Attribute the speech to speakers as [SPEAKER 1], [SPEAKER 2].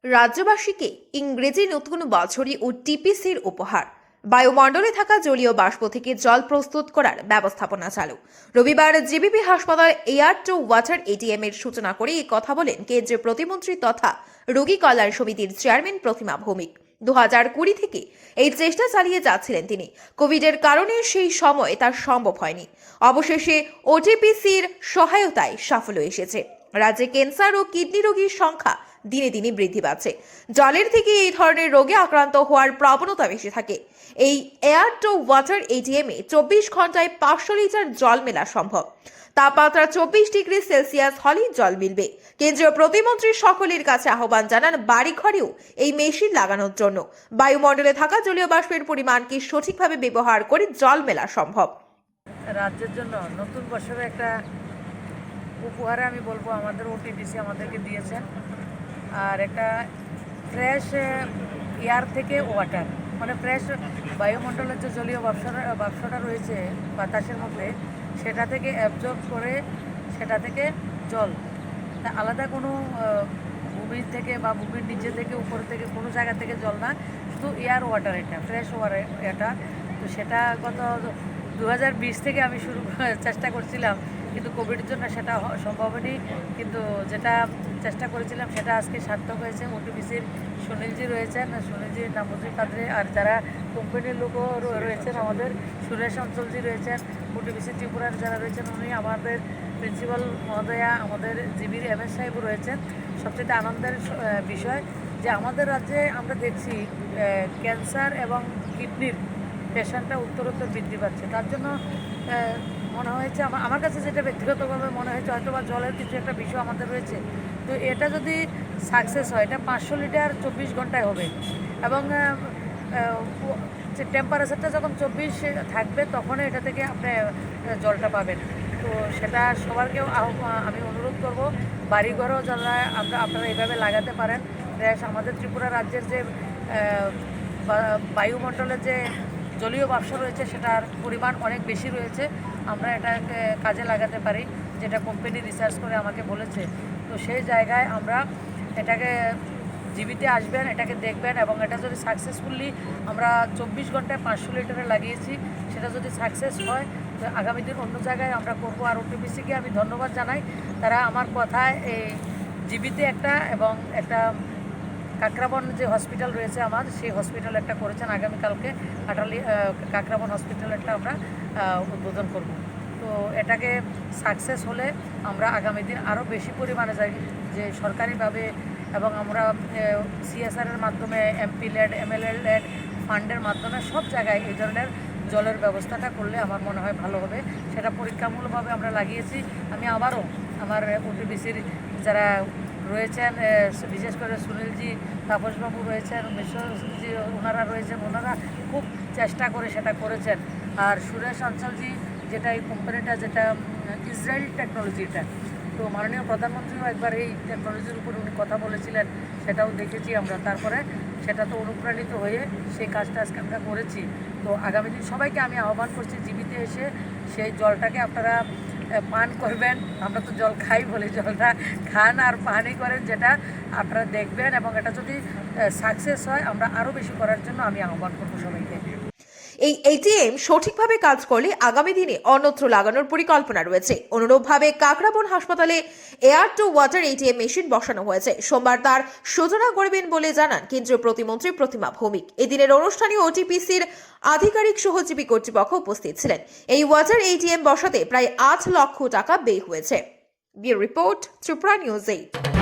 [SPEAKER 1] রাজ্যবাসীকে ইংরেজি নতুন বছরই ও টিপিসির উপহার। বায়ুমণ্ডলে থাকা জলীয় বাষ্প থেকে জল প্রস্তুত করার ব্যবস্থাপনা চালু। রবিবার জিবিপি হাসপাতাল এয়ার টু ওয়াটার এটিএম এর সূচনা করে এই কথা বলেন কেন্দ্রীয় প্রতিমন্ত্রী তথা রোগী কল্যাণ সমিতির চেয়ারম্যান প্রতিমা ভৌমিক। 2020 থেকে এই চেষ্টা চালিয়ে যাচ্ছিলেন তিনি। কোভিডের কারণে সেই সময় তার সম্ভব হয়নি। অবশেষে ওটিপিসির সহায়তায় সাফল্য এসেছে। রাজ্যে ক্যান্সার ও কিডনি রোগীর সংখ্যা দিনে দিনে বৃদ্ধি পাচ্ছে। জলের থেকে এই ধরনের রোগে আক্রান্ত হওয়ার প্রবণতা বেশি থাকে। এই এয়ার টু ওয়াটার এটিএম এ 24 ঘন্টায় 500 লিটার জল মেলা সম্ভব। তাপমাত্রা 24 ডিগ্রি সেলসিয়াস হলেই জল মিলবে। কেন্দ্রীয় প্রতিমন্ত্রী সকলের কাছে আহ্বান জানান বাড়িঘরেও এই মেশিন লাগানোর জন্য। বায়ুমণ্ডলে থাকা জলীয় বাষ্পের পরিমাণকে সঠিকভাবে ব্যবহার করে জল মেলা সম্ভব।
[SPEAKER 2] রাজ্যের জন্য নতুন বছরে একটা উপহারে আমি বলবো আমাদের ওটিডিসি আমাদেরকে দিয়েছেন, আর একটা ফ্রেশ এয়ার থেকে ওয়াটার, মানে ফ্রেশ বায়ুমণ্ডলের যে জলীয় বাষ্পটা রয়েছে বাতাসের মধ্যে, সেটা থেকে অ্যাবজর্ব করে সেটা থেকে জল, তা আলাদা কোনো ভূমির থেকে বা ভূমির নিচে থেকে উপর থেকে কোনো জায়গা থেকে জল না, শুধু এয়ার ওয়াটার, এটা ফ্রেশ ওয়াটার। তো সেটা গত 2020 থেকে আমি চেষ্টা করছিলাম, কিন্তু কোভিডের জন্য সেটা সম্ভব হয়নি। কিন্তু যেটা চেষ্টা করেছিলাম সেটা আজকে সার্থক হয়েছে। ওটিপিসির সুনীলজি রয়েছেন, সুনীলজি নামুজি কাদরে, আর যারা কোম্পানির লোকও রয়েছেন, আমাদের সুরেশ অঞ্চলজি রয়েছেন, ওটিপিসি ত্রিপুরার যারা রয়েছেন উনি, আমাদের প্রিন্সিপাল মহোদয়া, আমাদের জিবির এমএস সাহেব রয়েছেন। সবচেয়ে আনন্দের বিষয় যে আমাদের রাজ্যে আমরা দেখছি ক্যান্সার এবং কিডনির পেশেন্টটা উত্তরোত্তর বৃদ্ধি পাচ্ছে। তার জন্য মনে হয়েছে, আমার কাছে যেটা ব্যক্তিগতভাবে মনে হয়েছে, হয়তো বা জলের কিছু একটা বিষয় আমাদের রয়েছে। তো এটা যদি সাকসেস হয়, এটা 500 লিটার 24 ঘন্টায় হবে, এবং যে টেম্পারেচারটা যখন 24 থাকবে তখন এটা থেকে আপনি জলটা পাবেন। তো সেটা সবারকেও আমি অনুরোধ করব, বাড়িঘরও যারা আপনারা এইভাবে লাগাতে পারেন। আমাদের ত্রিপুরা রাজ্যের যে বায়ুমণ্ডলের যে জলীয় বাষ্প রয়েছে সেটার পরিমাণ অনেক বেশি রয়েছে, আমরা এটাকে কাজে লাগাতে পারি, যেটা কোম্পানি রিসার্চ করে আমাকে বলেছে। তো সেই জায়গায় আমরা এটাকে জীবিতে আসবেন, এটাকে দেখবেন, এবং এটা যদি সাকসেসফুলি আমরা 24 ঘন্টায় 500 লিটারে লাগিয়েছি, সেটা যদি সাকসেস হয় তো আগামী দিন অন্য জায়গায় আমরা করব। আর ওটিপিসিকে আমি ধন্যবাদ জানাই, তারা আমার কথায় এই জীবিতে একটা এবং একটা কাকরাবন যে হসপিটাল রয়েছে আমার, সেই হসপিটাল একটা করেছেন। আগামীকালকে আটালি কাকরাবন হসপিটাল একটা আমরা উদ্বোধন করব। তো এটাকে সাকসেস হলে আমরা আগামী দিন আরও বেশি পরিমাণে যাই, যে সরকারিভাবে এবং আমরা সিএসআরের মাধ্যমে, এমপি লেড, এমএলএ লেড ফান্ডের মাধ্যমে সব জায়গায় এই ধরনের জলের ব্যবস্থাটা করলে আমার মনে হয় ভালো হবে। সেটা পরীক্ষামূলকভাবে আমরা লাগিয়েছি। আমি আবারও আমার ওটিপিসির যারা রয়েছেন, বিশেষ করে সুনীলজি, তাপসবাবু রয়েছেন, মিশ্রজি ওনারা রয়েছেন, ওনারা খুব চেষ্টা করে সেটা করেছেন। আর সুরেশ অঞ্চলজি, যেটা এই কোম্পানিটা, যেটা ইসরায়েল টেকনোলজিটা, তো মাননীয় প্রধানমন্ত্রীও একবার এই টেকনোলজির উপর উনি কথা বলেছিলেন, সেটাও দেখেছি আমরা। তারপরে সেটা তো অনুপ্রাণিত হয়ে সেই কাজটা আজকে আমরা করেছি। তো আগামী দিন সবাইকে আমি আহ্বান করছি, জীবিতে এসে সেই জলটাকে আপনারা পান করবেন। আমরা তো জল খাই বলি, জলটা খান আর পানই করেন, যেটা আপনারা দেখবেন। এবং এটা যদি সাকসেস হয়, আমরা আরও বেশি করার জন্য আমি আহ্বান করবো সবাইকে।
[SPEAKER 1] এই এটিএম সঠিকভাবে কাজ করলে আগামী দিনে অন্যত্র লাগানোর পরিকল্পনা রয়েছে। অনুরূপভাবে কাকরাবন হাসপাতালে air to water ATM machine বসানো হয়েছে। সোমবার তার সূচনা করবেন বলে জানান কেন্দ্রীয় প্রতিমন্ত্রী প্রতিমা ভৌমিক। এদিনের অনুষ্ঠানে ওটিপিসির আধিকারিক সহজীবী কর্তৃপক্ষ উপস্থিত ছিলেন। এই ওয়াটার এটিএম বসাতে প্রায় 8 লক্ষ টাকা ব্যয় হয়েছে। Bureau report, Tripura news 8।